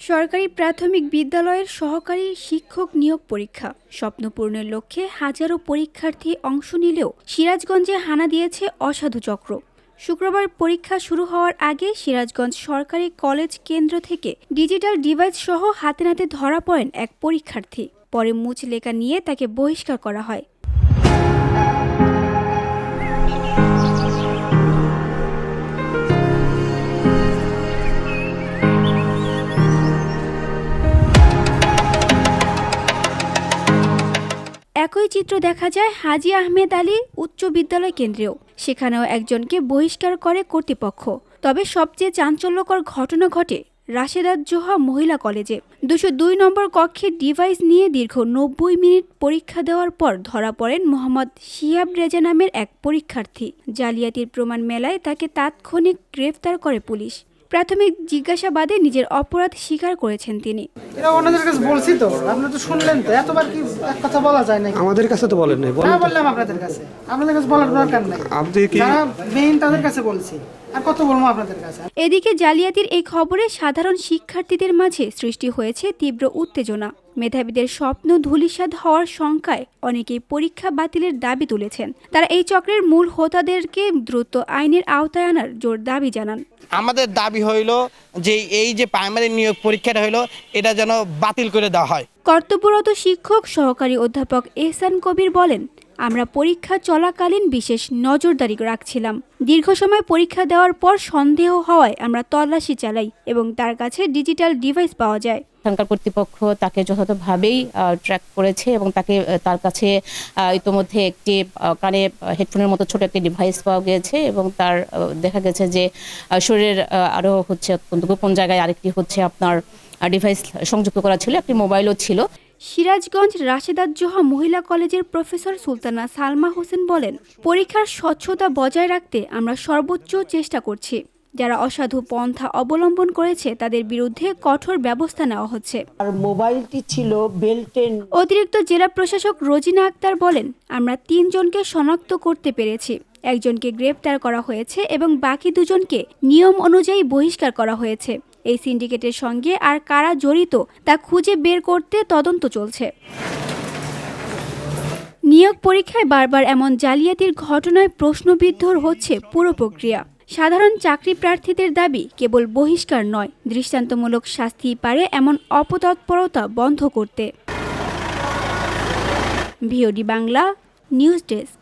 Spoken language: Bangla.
সরকারি প্রাথমিক বিদ্যালয়ের সহকারী শিক্ষক নিয়োগ পরীক্ষা স্বপ্ন পূরণের লক্ষ্যে হাজারো পরীক্ষার্থী অংশ নিলেও সিরাজগঞ্জে হানা দিয়েছে অসাধু চক্র। শুক্রবার পরীক্ষা শুরু হওয়ার আগে সিরাজগঞ্জ সরকারি কলেজ কেন্দ্র থেকে ডিজিটাল ডিভাইস সহ হাতে নাতে ধরা পড়েন এক পরীক্ষার্থী। পরে মুচলেকা নিয়ে তাকে বহিষ্কার করা হয়। একই চিত্র দেখা যায় হাজী আহমেদ আলী উচ্চ বিদ্যালয় কেন্দ্রেও। সেখানেও একজনকে বহিষ্কার করে কর্তৃপক্ষ। তবে সবচেয়ে চাঞ্চল্যকর ঘটনা ঘটে রাশেদাত জোহা মহিলা কলেজে। 202 নম্বর কক্ষে ডিভাইস নিয়ে দীর্ঘ 90 মিনিট পরীক্ষা দেওয়ার পর ধরা পড়েন মোহাম্মদ শিহাব রেজা নামের এক পরীক্ষার্থী। জালিয়াতির প্রমাণ মেলায় তাকে তাৎক্ষণিক গ্রেফতার করে পুলিশ। প্রাথমিক জিজ্ঞাসাবাদে নিজের অপরাধ স্বীকার করেছেন তিনি। এটা ওনাদের কাছে বলছি তো, আপনি তো শুনলেন তো, এতবার কি এক কথা বলা যায় না? আমাদের কাছে তো বলেন নাই। না বললাম আপনাদের কাছে বলার দরকার নাই। আপনি কি মেইন তাদের কাছে বলছি, আর কত বলবো আপনাদের কাছে। এদিকে জালিয়াতির এই খবরে সাধারণ শিক্ষার্থীদের মাঝে সৃষ্টি হয়েছে তীব্র উত্তেজনা। মেধাবীদের স্বপ্ন ধূলিসাৎ হওয়ার শঙ্কায় অনেকেই পরীক্ষা বাতিলের দাবি তুলেছেন। তারা এই চক্রের মূল হোতাদেরকে দ্রুত আইনের আওতায় আনার জোর দাবি জানান। আমাদের দাবি হইল যে এই যে প্রাইমারি নিয়োগ পরীক্ষাটা হইলো এটা যেন বাতিল করে দেওয়া হয়। কর্তব্যরত শিক্ষক সহকারী অধ্যাপক এহসান কবির বলেন, আমরা পরীক্ষা চলাকালীন বিশেষ নজরদারি রাখছিলাম। দীর্ঘ সময় পরীক্ষা দেওয়ার পর সন্দেহ হওয়ায় আমরা তল্লাশি চালাই এবং তার কাছে ডিজিটাল ডিভাইস পাওয়া যায়। সরকার কর্তৃপক্ষ তাকে যথাযথভাবেই ট্র্যাক করেছে এবং তার কাছে ইতোমধ্যে একটি কানে হেডফোনের মতো ছোট একটি ডিভাইস পাওয়া গিয়েছে এবং তার দেখা গেছে যে শরীরের আরও হচ্ছে অত্যন্ত গোপন জায়গায় আরেকটি হচ্ছে আপনার ডিভাইস সংযুক্ত করা ছিল, একটি মোবাইলও ছিল। সিরাজগঞ্জ রাশেদাত জোহা মহিলা কলেজের প্রফেসর সুলতানা সালমা হোসেন বলেন, পরীক্ষার স্বচ্ছতা বজায় রাখতে আমরা সর্বোচ্চ চেষ্টা করছি। যারা অসাধু পন্থা অবলম্বন করেছে তাদের বিরুদ্ধে কঠোর ব্যবস্থা নেওয়া হচ্ছে। আর মোবাইলটি ছিল বেল্টেন। অতিরিক্ত জেলা প্রশাসক রোজিনা আক্তার বলেন, আমরা 3 জনকে শনাক্ত করতে পেরেছি। একজনকে গ্রেপ্তার করা হয়েছে এবং বাকি 2 জনকে নিয়ম অনুযায়ী বহিষ্কার করা হয়েছে। এই সিন্ডিকেটের সঙ্গে আর কারা জড়িত তা খুঁজে বের করতে তদন্ত চলছে। নিয়োগ পরীক্ষায় বারবার এমন জালিয়াতির ঘটনায় প্রশ্নবিদ্ধ হচ্ছে পুরো প্রক্রিয়া। সাধারণ চাকরি প্রার্থীদের দাবি কেবল বহিষ্কার নয়, দৃষ্টান্তমূলক শাস্তি পারে এমন অপতৎপরতা বন্ধ করতে। VOD Bangla news desk.